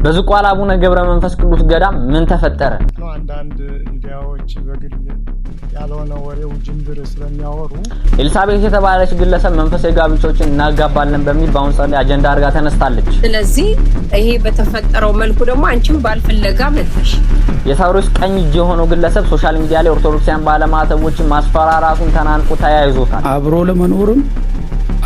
በዝቋላ አቡነ ገብረ መንፈስ ቅዱስ ገዳም ምን ተፈጠረ? አንዳንድ ሚዲያዎች በግል ያልሆነ ወሬው ጅምብር ስለሚያወሩ ኤልሳቤት የተባለች ግለሰብ መንፈሳዊ ጋብቻዎችን እናጋባለን በሚል በአሁን ሰዓት ላይ አጀንዳ አድርጋ ተነስታለች። ስለዚህ ይሄ በተፈጠረው መልኩ ደግሞ አንቺም ባልፈለጋ መጥተሽ የሳውሮስ ቀኝ እጅ የሆነው ግለሰብ ሶሻል ሚዲያ ላይ ኦርቶዶክሳውያን ባለማተቦችን ማስፈራራቱን ተናንቆ ተያይዞታል። አብሮ ለመኖርም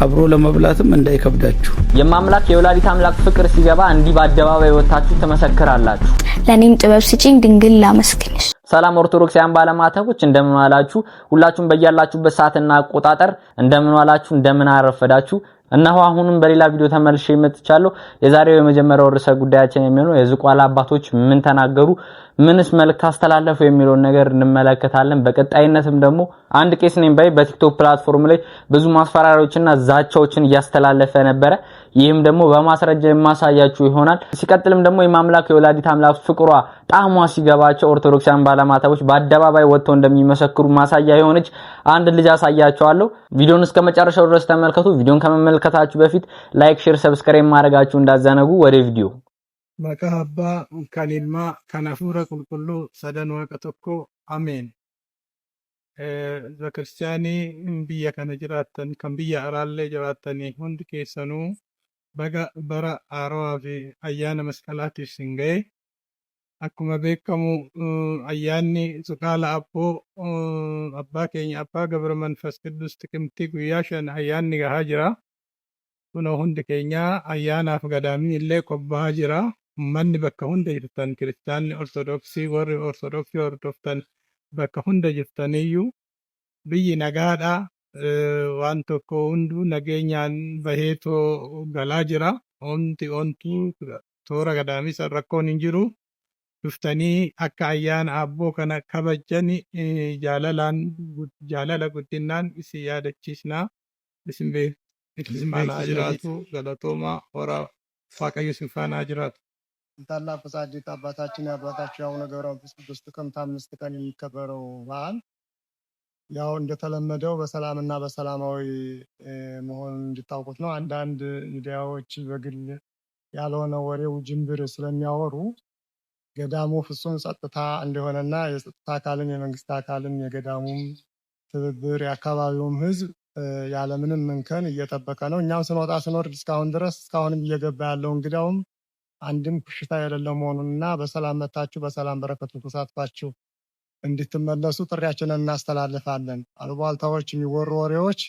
አብሮ ለመብላትም እንዳይከብዳችሁ የማምላክ የወላዲት አምላክ ፍቅር ሲገባ እንዲህ በአደባባይ ወጣችሁ ተመሰክራላችሁ። ለኔም ጥበብ ስጪኝ ድንግል ላመስግንሽ። ሰላም ኦርቶዶክሳውያን ባለማተቦች እንደምን ዋላችሁ? ሁላችሁም በያላችሁበት ሰዓትና አቆጣጠር እንደምን ዋላችሁ? እንደምን አረፈዳችሁ? እነሆ አሁንም በሌላ ቪዲዮ ተመልሼ መጥቻለሁ። የዛሬው የመጀመሪያው ርዕሰ ጉዳያችን የሚሆነው የዝቋላ አባቶች ምን ተናገሩ፣ ምንስ መልእክት አስተላለፉ የሚለውን ነገር እንመለከታለን። በቀጣይነትም ደግሞ አንድ ቄስ ነኝ ባይ በቲክቶክ ፕላትፎርም ላይ ብዙ ማስፈራሪያዎችና ዛቻዎችን እያስተላለፈ ነበረ። ይህም ደግሞ በማስረጃ የማሳያችሁ ይሆናል። ሲቀጥልም ደግሞ የማምላክ የወላዲት አምላክ ፍቅሯ ጣዕሟ ሲገባቸው ኦርቶዶክሳውያን ባለማተቦች በአደባባይ ወጥተው እንደሚመሰክሩ ማሳያ የሆነች አንድ ልጅ አሳያችኋለሁ። ቪዲዮውን እስከመጨረሻው ድረስ ተመልከቱ። ቪዲዮውን ከመመልከታችሁ በፊት ላይክ፣ ሼር፣ ሰብስክራይብ ማድረጋችሁ እንዳዘነጉ። ወደ ቪዲዮ መካባ ከሊልማ ከናፉረ ቁልቁሉ ሰደን ወቀተኮ አሜን። ዘክርስቲያኒ ብያ ከነጅራተን ከብያ አራለ ጅራተኒ ሁንድ ኬሰኑ bara arawaa fi ayyaana masqalaatiif singa'e akkuma beekamu ayyaanni zuqaala abbaa keenya abbaa Gabra Manfas Qidduus Tiqimtii guyyaa 5 ayyaanni gahaa jira. Kun hundi keenya ayyaanaaf gadaamii illee qophaa'aa jira. Manni bakka hunda jirtan kiristaanni ortodoksii warri ortodoksii hordoftan bakka hunda jirtaniyyuu biyyi nagaadha. waan tokko hundu nageenyaan baheetoo galaa jira. Ontu toora gadaamis rakkoon hin jiru. Dhuftanii akka ayyaana abboo kana kabajani jaalala guddinaan isin yaadachiisnaa. Isin faana jiraatu galatooma hora waaqayyo isin faana jiraatu. ታላቁ ጻድቅ አባታችን አባታችን አቡነ ገብረ መንፈስ ቅዱስ ጥቅምት 5 ቀን የሚከበረው በዓል ያው እንደተለመደው በሰላምና በሰላማዊ መሆን እንድታውቁት ነው። አንዳንድ ሚዲያዎች በግል ያልሆነ ወሬው ጅምብር ስለሚያወሩ ገዳሙ ፍጹም ጸጥታ እንደሆነና የጸጥታ አካልን የመንግስት አካልን የገዳሙም ትብብር የአካባቢውም ሕዝብ ያለምንም እንከን እየጠበቀ ነው። እኛም ስንወጣ ስንወርድ እስካሁንም እየገባ ያለው እንግዳውም አንድም ኩሽታ የሌለው መሆኑንና በሰላም መታችሁ በሰላም በረከቱን ተሳትፋችሁ እንድትመለሱ ጥሪያችንን እናስተላልፋለን። አሉባልታዎች የሚወሩ ወሬዎች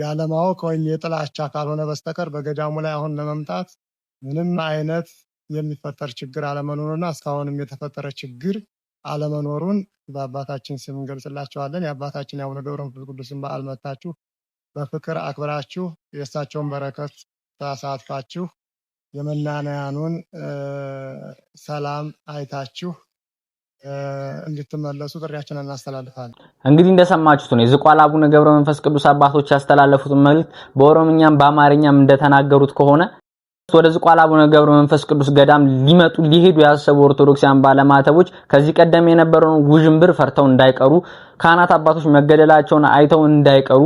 ያለማወቅ ወይም የጥላቻ ካልሆነ በስተቀር በገዳሙ ላይ አሁን ለመምጣት ምንም አይነት የሚፈጠር ችግር አለመኖሩና እስካሁንም የተፈጠረ ችግር አለመኖሩን በአባታችን ስም እንገልጽላችኋለን። የአባታችን የአቡነ ገብረ መንፈስ ቅዱስን በዓል መታችሁ በፍቅር አክብራችሁ የእሳቸውን በረከት ተሳትፋችሁ የመናንያኑን ሰላም አይታችሁ እንድትመለሱ ጥሪያችንን እናስተላልፋለን። እንግዲህ እንደሰማችሁት ነው የዝቋላ አቡነ ገብረ መንፈስ ቅዱስ አባቶች ያስተላለፉት መልእክት በኦሮምኛም በአማርኛም እንደተናገሩት ከሆነ ወደ ዝቋላ አቡነ ገብረ መንፈስ ቅዱስ ገዳም ሊሄዱ ያሰቡ ኦርቶዶክሳውያን ባለማተቦች ከዚህ ቀደም የነበረውን ውዥንብር ፈርተው እንዳይቀሩ ካህናት አባቶች መገደላቸውን አይተው እንዳይቀሩ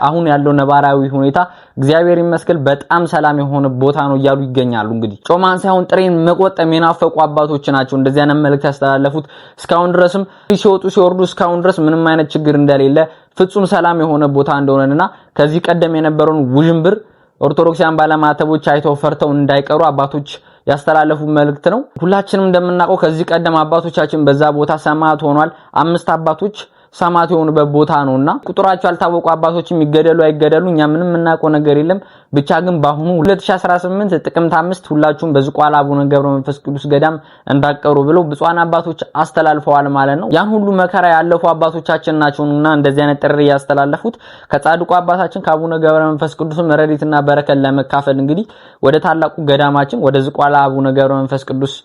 አሁን ያለው ነባራዊ ሁኔታ እግዚአብሔር ይመስገን በጣም ሰላም የሆነ ቦታ ነው እያሉ ይገኛሉ። እንግዲህ ጮማን ሳይሆን ጥሬን መቆጠም የናፈቁ አባቶች ናቸው እንደዚህ አይነት መልእክት ያስተላለፉት። እስካሁን ድረስም ሲወጡ ሲወርዱ እስካሁን ድረስ ምንም አይነት ችግር እንደሌለ ፍጹም ሰላም የሆነ ቦታ እንደሆነና ከዚህ ቀደም የነበረውን ውዥንብር ኦርቶዶክሳውያን ባለማተቦች አይተው ፈርተው እንዳይቀሩ አባቶች ያስተላለፉ መልእክት ነው። ሁላችንም እንደምናውቀው ከዚህ ቀደም አባቶቻችን በዛ ቦታ ሰማዕት ሆኗል። 5 አባቶች ሰማዕት የሆኑበት ቦታ ነውና ቁጥራቸው ያልታወቁ አባቶች የሚገደሉ አይገደሉ እኛ ምንም እናውቀው ነገር የለም። ብቻ ግን በአሁኑ 2018 ጥቅምት 5 ሁላችሁም በዝቋላ አቡነ ገብረ መንፈስ ቅዱስ ገዳም እንዳቀሩ ብለው ብፁዓን አባቶች አስተላልፈዋል ማለት ነው። ያን ሁሉ መከራ ያለፉ አባቶቻችን ናቸውና እንደዚህ አይነት ጥሪ ያስተላለፉት ከጻድቁ አባታችን ከአቡነ ገብረ መንፈስ ቅዱስ ረድኤትና በረከት ለመካፈል እንግዲህ ወደ ታላቁ ገዳማችን ወደ ዝቋላ አቡነ ገብረ መንፈስ ቅዱስ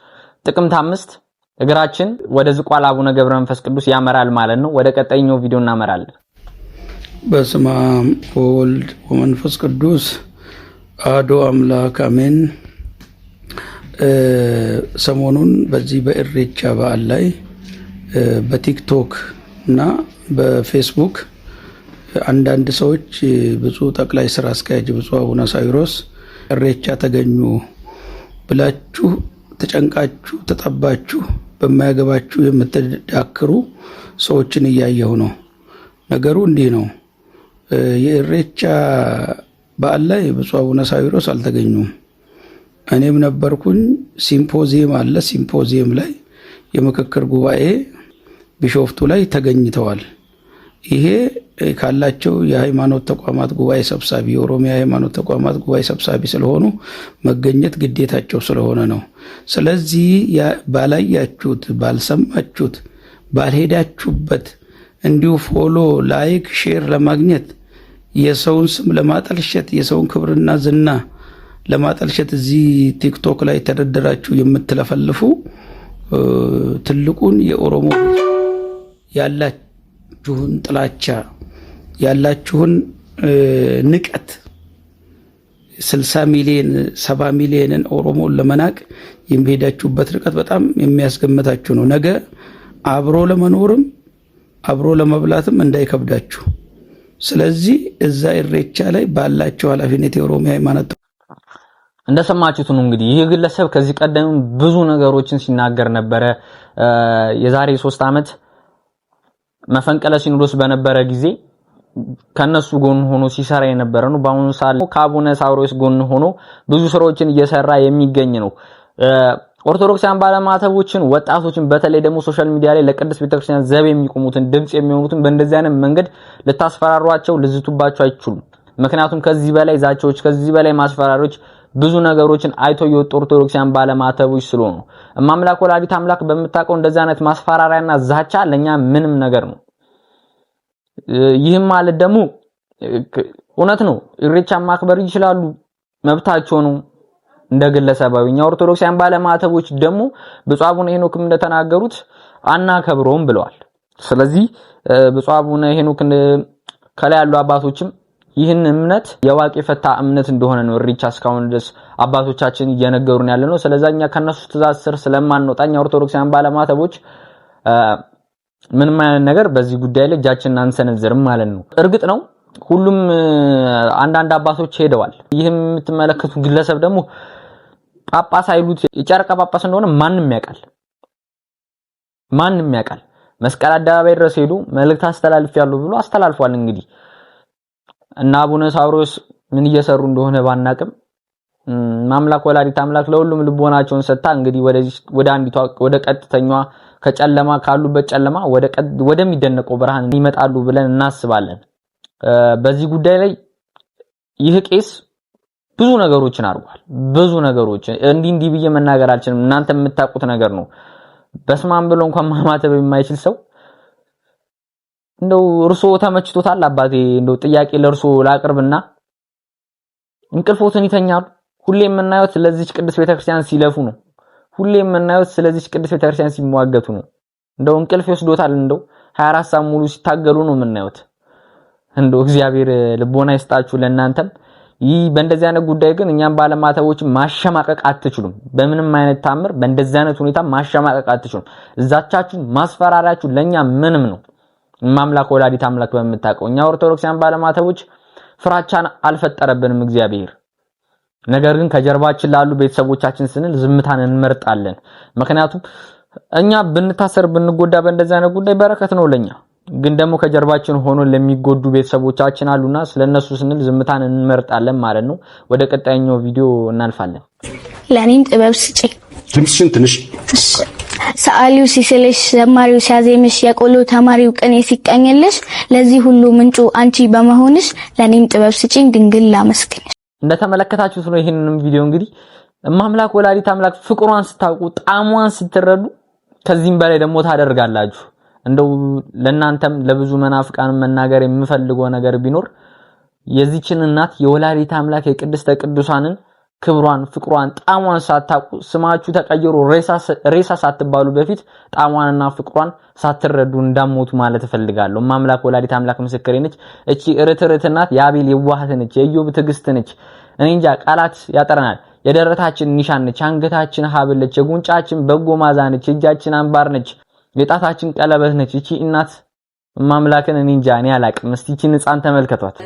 ጥቅምት 5 እግራችን ወደ ዝቋላ አቡነ ገብረ መንፈስ ቅዱስ ያመራል ማለት ነው። ወደ ቀጣይኛው ቪዲዮ እናመራለን። በስመ አብ ወወልድ ወመንፈስ ቅዱስ አሐዱ አምላክ አሜን። ሰሞኑን በዚህ በኢሬቻ በዓል ላይ በቲክቶክ እና በፌስቡክ አንዳንድ ሰዎች ብፁዕ ጠቅላይ ስራ አስኪያጅ ብፁዕ አቡነ ሳዊሮስ ኢሬቻ ተገኙ ብላችሁ ተጨንቃችሁ ተጠባችሁ በማያገባችሁ የምትዳክሩ ሰዎችን እያየሁ ነው። ነገሩ እንዲህ ነው። የኢሬቻ በዓል ላይ ብፁዕ አቡነ ሳዊሮስ አልተገኙም። እኔም ነበርኩኝ። ሲምፖዚየም አለ። ሲምፖዚየም ላይ የምክክር ጉባኤ ቢሾፍቱ ላይ ተገኝተዋል። ይሄ ካላቸው የሃይማኖት ተቋማት ጉባኤ ሰብሳቢ የኦሮሚያ ሃይማኖት ተቋማት ጉባኤ ሰብሳቢ ስለሆኑ መገኘት ግዴታቸው ስለሆነ ነው። ስለዚህ ባላያችሁት፣ ባልሰማችሁት፣ ባልሄዳችሁበት እንዲሁ ፎሎ፣ ላይክ፣ ሼር ለማግኘት የሰውን ስም ለማጠልሸት የሰውን ክብርና ዝና ለማጠልሸት እዚህ ቲክቶክ ላይ ተደረደራችሁ የምትለፈልፉ ትልቁን የኦሮሞ ያላችሁን ጥላቻ ያላችሁን ንቀት 60 ሚሊዮን 70 ሚሊዮንን ኦሮሞን ለመናቅ የሚሄዳችሁበት ርቀት በጣም የሚያስገምታችሁ ነው። ነገ አብሮ ለመኖርም አብሮ ለመብላትም እንዳይከብዳችሁ። ስለዚህ እዛ ኢሬቻ ላይ ባላችሁ ኃላፊነት የኦሮሚያ ሃይማኖት እንደሰማችሁት ነው። እንግዲህ ይህ ግለሰብ ከዚህ ቀደም ብዙ ነገሮችን ሲናገር ነበረ። የዛሬ 3 ዓመት መፈንቅለ ሲኖዶስ በነበረ ጊዜ ከነሱ ጎን ሆኖ ሲሰራ የነበረ ነው። በአሁኑ ሰዓት ከአቡነ ሳዊሮስ ጎን ሆኖ ብዙ ስራዎችን እየሰራ የሚገኝ ነው። ኦርቶዶክሳውያን ባለማተቦችን ወጣቶችን በተለይ ደግሞ ሶሻል ሚዲያ ላይ ለቅድስት ቤተክርስቲያን ዘብ የሚቆሙትን ድምጽ የሚሆኑትን በእንደዚህ አይነት መንገድ ልታስፈራሯቸው ልዝቱባቸው አይችሉም። ምክንያቱም ከዚህ በላይ ዛቻዎች ከዚህ በላይ ማስፈራሪዎች ብዙ ነገሮችን አይቶ የወጡ ኦርቶዶክሳውያን ባለማተቦች ስለሆኑ እማምላክ ወላዲት አምላክ በመታቀው እንደዚህ አይነት ማስፈራሪያና ዛቻ ለኛ ምንም ነገር ነው። ይህም ማለት ደግሞ እውነት ነው። ኢሬቻ ማክበር ይችላሉ፣ መብታቸው ነው እንደ ግለሰባዊ። እኛ ኦርቶዶክሳውያን ባለማተቦች ደግሞ ብፁዕ አቡነ ሄኖክም እንደተናገሩት አናከብረውም ብለዋል። ስለዚህ ብፁዕ አቡነ ሄኖክ ከላይ ያሉ አባቶችም ይህን እምነት የዋቂ ፈታ እምነት እንደሆነ ነው ኢሬቻ እስካሁን ድረስ አባቶቻችን እየነገሩን ያለ ነው። ስለዛኛ ከነሱ ትእዛዝ ስር ስለማንወጣኛ ኦርቶዶክሳውያን ባለማተቦች ምንም አይነት ነገር በዚህ ጉዳይ ላይ እጃችንን አንሰነዝርም ማለት ነው። እርግጥ ነው ሁሉም አንዳንድ አባቶች ሄደዋል። ይህም የምትመለከቱ ግለሰብ ደግሞ ጳጳስ አይሉት የጨረቃ ጳጳስ እንደሆነ ማንንም ያውቃል። መስቀል አደባባይ ድረስ ሄዱ መልእክት አስተላልፊያለሁ ብሎ አስተላልፏል። እንግዲህ እና አቡነ ሳዊሮስ ምን እየሰሩ እንደሆነ ባናቅም ማምላክ ወላዲት አምላክ ለሁሉም ልቦናቸውን ሰጣ። እንግዲህ ወደ አንዲቷ ወደ ቀጥተኛዋ ከጨለማ ካሉበት ጨለማ ወደሚደነቀው ብርሃን ይመጣሉ ብለን እናስባለን። በዚህ ጉዳይ ላይ ይህ ቄስ ብዙ ነገሮችን አድርጓል። ብዙ ነገሮችን እንዲህ ብዬ መናገር አልችልም። እናንተ የምታውቁት ነገር ነው። በስማም ብሎ እንኳን ማማተብ የማይችል ሰው እንደው እርሶ ተመችቶታል አባቴ? እንደው ጥያቄ ለእርሶ ላቅርብና እንቅልፎትን ይተኛሉ? ሁሌ የምናየው ስለዚህ ቅድስት ቤተክርስቲያን ሲለፉ ነው። ሁሌ የምናየው ስለዚህ ቅድስት ቤተክርስቲያን ሲሟገቱ ነው። እንደው እንቅልፍ ይወስዶታል? እንደው 24 ሰዓት ሙሉ ሲታገሉ ነው የምናየው። እንደው እግዚአብሔር ልቦና ይስጣችሁ ለእናንተም። ይህ በእንደዚህ አይነት ጉዳይ ግን እኛም ባለማተቦች ማሸማቀቅ አትችሉም። በምንም አይነት ታምር በእንደዚህ አይነት ሁኔታ ማሸማቀቅ አትችሉም። እዛቻችሁ ማስፈራራችሁ ለኛ ምንም ነው። ማምላክ ወላዲት አምላክ በመታቀው እኛ ኦርቶዶክሳውያን ባለማተቦች ፍራቻን አልፈጠረብንም እግዚአብሔር። ነገር ግን ከጀርባችን ላሉ ቤተሰቦቻችን ስንል ዝምታን እንመርጣለን። ምክንያቱም እኛ ብንታሰር ብንጎዳ በእንደዚህ አይነት ጉዳይ በረከት ነው ለኛ። ግን ደግሞ ከጀርባችን ሆኖ ለሚጎዱ ቤተሰቦቻችን አሉና ስለነሱ ስንል ዝምታን እንመርጣለን ማለት ነው። ወደ ቀጣይኛው ቪዲዮ እናልፋለን። ለኔም ጥበብ ስጪኝ። ትንሽን ትንሽ ሰዓሊው ሲስልሽ፣ ዘማሪው ሲያዜምሽ፣ የቆሎ ተማሪው ቅኔ ሲቀኝልሽ፣ ለዚህ ሁሉ ምንጩ አንቺ በመሆንሽ ለኔም ጥበብ ስጪኝ ድንግል ላመስግንሽ። እንደተመለከታችሁት ነው ይሄንን ቪዲዮ እንግዲህ ማምላክ ወላዲት አምላክ ፍቅሯን ስታውቁ ጣዕሟን ስትረዱ ከዚህም በላይ ደግሞ ታደርጋላችሁ። እንደው ለናንተም ለብዙ መናፍቃን መናገር የምፈልገው ነገር ቢኖር የዚችን እናት የወላዲት አምላክ የቅድስተ ቅዱሳንን ክብሯን ፍቅሯን ጣዕሟን ሳታውቁ ስማችሁ ተቀይሮ ሬሳ ሳትባሉ በፊት ጣዕሟንና ፍቅሯን ሳትረዱ እንዳሞቱ ማለት እፈልጋለሁ። ማምላክ ወላዲት አምላክ ምስክሬ ነች። እቺ እርትርት እናት የአቤል የዋህት ነች፣ የኢዮብ ትዕግስት ነች። እኔ እንጃ ቃላት ያጠረናል። የደረታችን ኒሻን ነች፣ አንገታችን ሐብል ነች፣ የጉንጫችን በጎ ማዛ ነች፣ የእጃችን አንባር ነች፣ የጣታችን ቀለበት ነች። እቺ እናት ማምላክን እኔ እንጃ እኔ አላቅም። እስቲ እቺን ሕፃን ተመልከቷት።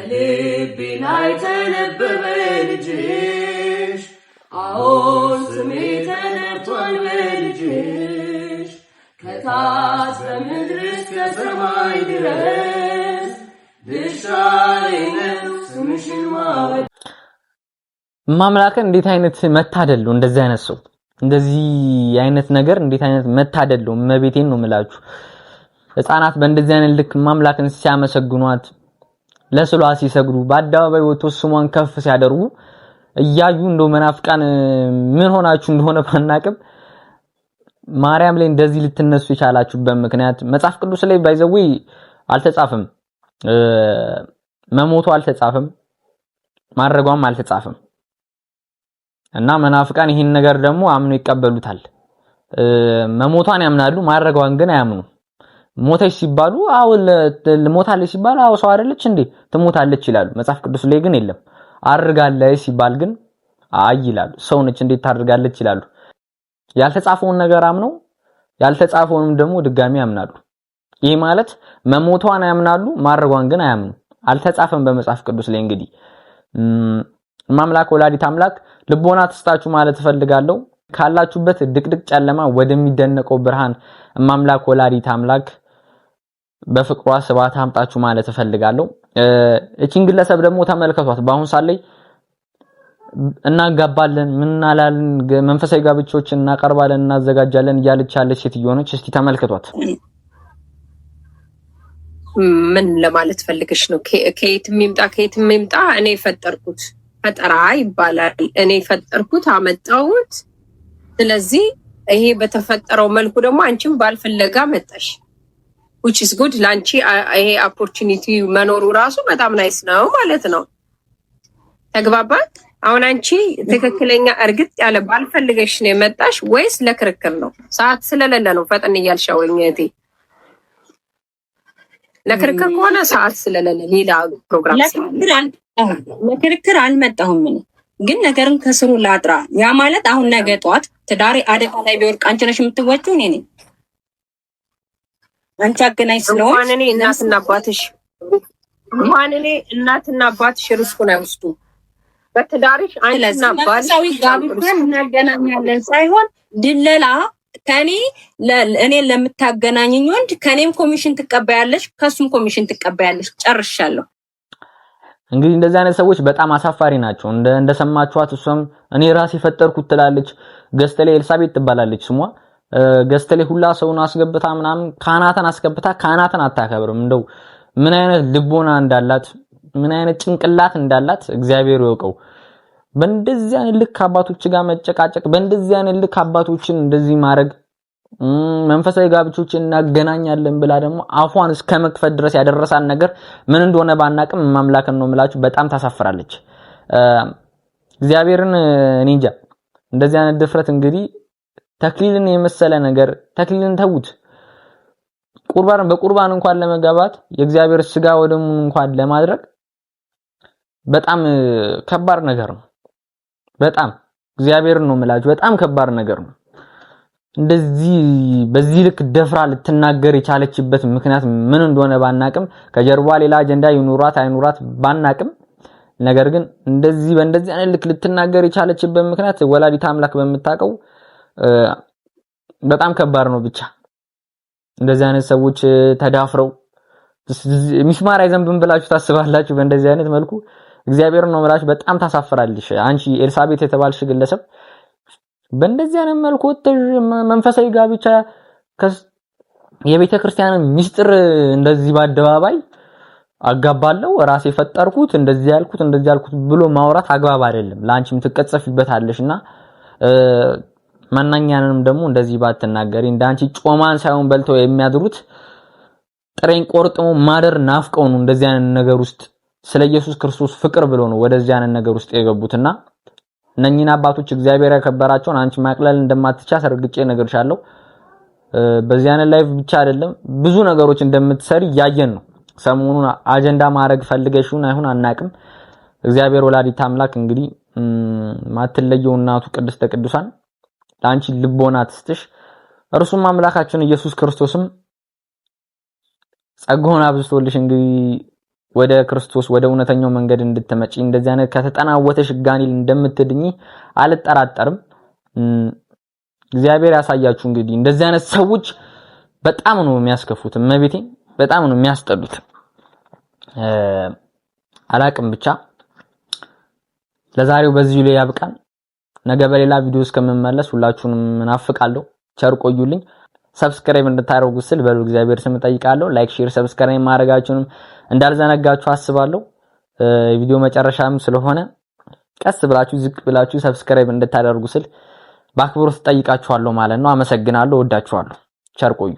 አዎን ስሜ ተነጥቷል በልጅሽ ከታች በምድር እስከ ሰማይ ድረስ ድርሻዬ ነው ስምሽን ማወደስ። ማምላክን እንዴት አይነት መታደል ነው! እንደዚህ አይነት ሰው እንደዚህ አይነት ነገር እንዴት አይነት መታደል ነው! እመቤቴን ነው የምላችሁ። ህፃናት በእንደዚህ አይነት ልክ ማምላክን ሲያመሰግኗት ለስሏ ሲሰግዱ በአደባባይ ወጥቶ ስሟን ከፍ ሲያደርጉ እያዩ እንደው መናፍቃን ምን ሆናችሁ እንደሆነ ባናቅም ማርያም ላይ እንደዚህ ልትነሱ የቻላችሁበት ምክንያት መጽሐፍ ቅዱስ ላይ ባይዘው አልተጻፈም። መሞቱ አልተጻፈም፣ ማረጓም አልተጻፈም። እና መናፍቃን ይህን ነገር ደግሞ አምኖ ይቀበሉታል። መሞቷን ያምናሉ፣ ማረጓን ግን አያምኑ። ሞተች ሲባሉ አው ሞታለች ሲባሉ አው ሰው አይደለች እንዴ ትሞታለች ይላሉ። መጽሐፍ ቅዱስ ላይ ግን የለም። አርጋለች ሲባል ግን አይ ይላሉ። ሰው ነች እንዴት ታርጋለች ይላሉ። ያልተጻፈውን ነገር አምነው ያልተጻፈውንም ደግሞ ድጋሚ ያምናሉ። ይሄ ማለት መሞቷን ያምናሉ፣ ማረጓን ግን አያምኑ። አልተጻፈም በመጽሐፍ ቅዱስ ላይ። እንግዲህ ማምላክ ወላዲት አምላክ ልቦና ትስጣችሁ ማለት እፈልጋለሁ። ካላችሁበት ድቅድቅ ጨለማ ወደሚደነቀው ብርሃን ማምላክ ወላዲት አምላክ በፍቅሯ ስባት አምጣችሁ ማለት እፈልጋለሁ። እቺን ግለሰብ ደግሞ ተመልከቷት። በአሁን ሰዓት ላይ እናጋባለን ምናላልን መንፈሳዊ ጋብቻዎችን እናቀርባለን እናዘጋጃለን እያለች ያለች ሴትዮ ነች። እስቲ ተመልከቷት። ምን ለማለት ፈልገሽ ነው? ከየት የሚምጣ እኔ የፈጠርኩት ፈጠራ ይባላል። እኔ የፈጠርኩት አመጣሁት። ስለዚህ ይሄ በተፈጠረው መልኩ ደግሞ አንቺም ባልፈለጋ መጣሽ which is good ላንቺ ይሄ ኦፖርቹኒቲ መኖሩ ራሱ በጣም ናይስ ነው ማለት ነው። ተግባባን? አሁን አንቺ ትክክለኛ እርግጥ ያለ ባልፈልገሽ ነው የመጣሽ ወይስ ለክርክር ነው? ሰዓት ስለሌለ ነው ፈጠን እያልሻወኝ እህቴ። ለክርክር ከሆነ ሰዓት ስለሌለ ሌላ ፕሮግራም ለክርክር አልመጣሁም እኔ ግን ነገርን ከስሩ ላጥራ። ያ ማለት አሁን ነገ ጧት ትዳሬ አደጋ ላይ ቢወርቅ አንቺ ነሽ የምትወጪው እኔ ነኝ። አንቺ አገናኝ ስለሆነ እንኳን እኔ እናትና አባትሽ ርስኩን አይወስዱም። በትዳርሽ አንቺና ባልሽ ጋብቻን እናገናኛለን ሳይሆን ድለላ ከኔ እኔ ለምታገናኝኝ ወንድ ከኔም ኮሚሽን ትቀበያለሽ ከሱም ኮሚሽን ትቀበያለሽ። ጨርሻለሁ። እንግዲህ እንደዚህ አይነት ሰዎች በጣም አሳፋሪ ናቸው። እንደሰማችኋት እሷም እኔ ራሴ ፈጠርኩት ትላለች። ገስተሌ ኤልሳቤት ትባላለች ስሟ። ገስተሌ ሁላ ሰውን አስገብታ ምናምን ካህናትን አስገብታ ካህናትን አታከብርም። እንደው ምን አይነት ልቦና እንዳላት ምን አይነት ጭንቅላት እንዳላት እግዚአብሔር ይወቀው። በእንደዚህ አይነት ልክ አባቶች ጋር መጨቃጨቅ፣ በእንደዚህ አይነት ልክ አባቶችን እንደዚህ ማድረግ፣ መንፈሳዊ ጋብቻዎችን እናገናኛለን ብላ ደግሞ አፏን እስከ መክፈት ድረስ ያደረሳን ነገር ምን እንደሆነ ባናቅም ማምላክን ነው የምላችሁ በጣም ታሳፍራለች። እግዚአብሔርን እኔ እንጃ። እንደዚህ አይነት ድፍረት እንግዲህ ተክሊልን የመሰለ ነገር ተክሊልን ተውት። በቁርባን እንኳን ለመጋባት የእግዚአብሔር ስጋ ወደሙን እንኳን ለማድረግ በጣም ከባድ ነገር ነው። በጣም እግዚአብሔርን ነው የምላችሁ በጣም ከባድ ነገር ነው። እንደዚህ በዚህ ልክ ደፍራ ልትናገር የቻለችበት ምክንያት ምን እንደሆነ ባናቅም ከጀርባ ሌላ አጀንዳ ይኑራት አይኑራት ባናቅም ነገር ግን እንደዚህ በእንደዚህ አይነት ልክ ልትናገር የቻለችበት ምክንያት ወላዲት አምላክ በመታቀው በጣም ከባድ ነው። ብቻ እንደዚህ አይነት ሰዎች ተዳፍረው ሚስማር አይዘንብም ብላችሁ ታስባላችሁ? በእንደዚህ አይነት መልኩ እግዚአብሔርን ነው የምላችሁ በጣም ታሳፍራለሽ። አንቺ ኤልሳቤት የተባልሽ ግለሰብ በእንደዚህ አይነት መልኩ መንፈሳዊ ጋብቻ የቤተ ክርስቲያንን ሚስጥር እንደዚህ በአደባባይ አጋባለው ራሴ ፈጠርኩት እንደዚህ ያልኩት ብሎ ማውራት አግባብ አይደለም። ላንቺም ትቀጸፊበታለሽና ማንኛውንም ደግሞ እንደዚህ ባትናገሪ እንዳንቺ ጮማን ሳይሆን በልተው የሚያድሩት ጥሬን ቆርጥሞ ማደር ናፍቀው ነው እንደዚህ አይነት ነገር ውስጥ ስለ ኢየሱስ ክርስቶስ ፍቅር ብሎ ነው ወደዚህ አይነት ነገር ውስጥ የገቡትና እነኚህን አባቶች እግዚአብሔር ያከበራቸውን አንቺ ማቅለል እንደማትቻ ሰርግጬ ነገርሻለሁ። በዚህ አይነት ላይፍ ብቻ አይደለም ብዙ ነገሮች እንደምትሰሪ ያየን ነው። ሰሞኑን አጀንዳ ማድረግ ፈልገሽውን አይሁን አናቅም። እግዚአብሔር ወላዲት አምላክ እንግዲህ ማትለየው እናቱ ቅድስተ ቅዱሳን ላንቺ ልቦና ትስጥሽ። እርሱም አምላካችን ኢየሱስ ክርስቶስም ጸጋውን አብዝቶልሽ እንግዲህ ወደ ክርስቶስ ወደ እውነተኛው መንገድ እንድትመጪ እንደዚህ አይነት ከተጠናወተሽ ጋኔል እንደምትድኚ አልጠራጠርም። እግዚአብሔር ያሳያችሁ። እንግዲህ እንደዚህ አይነት ሰዎች በጣም ነው የሚያስከፉት። እመቤቴ በጣም ነው የሚያስጠሉት። አላቅም ብቻ ለዛሬው በዚህ ላይ ያብቃን። ነገ በሌላ ቪዲዮ እስከምመለስ ሁላችሁንም እናፍቃለሁ። ቸር ቆዩልኝ። ሰብስክራይብ እንድታደርጉ ስል በሉ እግዚአብሔር ስም ጠይቃለሁ። ላይክ፣ ሼር፣ ሰብስክራይብ ማድረጋችሁንም እንዳልዘነጋችሁ አስባለሁ። ቪዲዮ መጨረሻም ስለሆነ ቀስ ብላችሁ ዝቅ ብላችሁ ሰብስክራይብ እንድታደርጉ ስል በአክብሮት ጠይቃችኋለሁ ማለት ነው። አመሰግናለሁ። ወዳችኋለሁ። ቸር ቆዩ።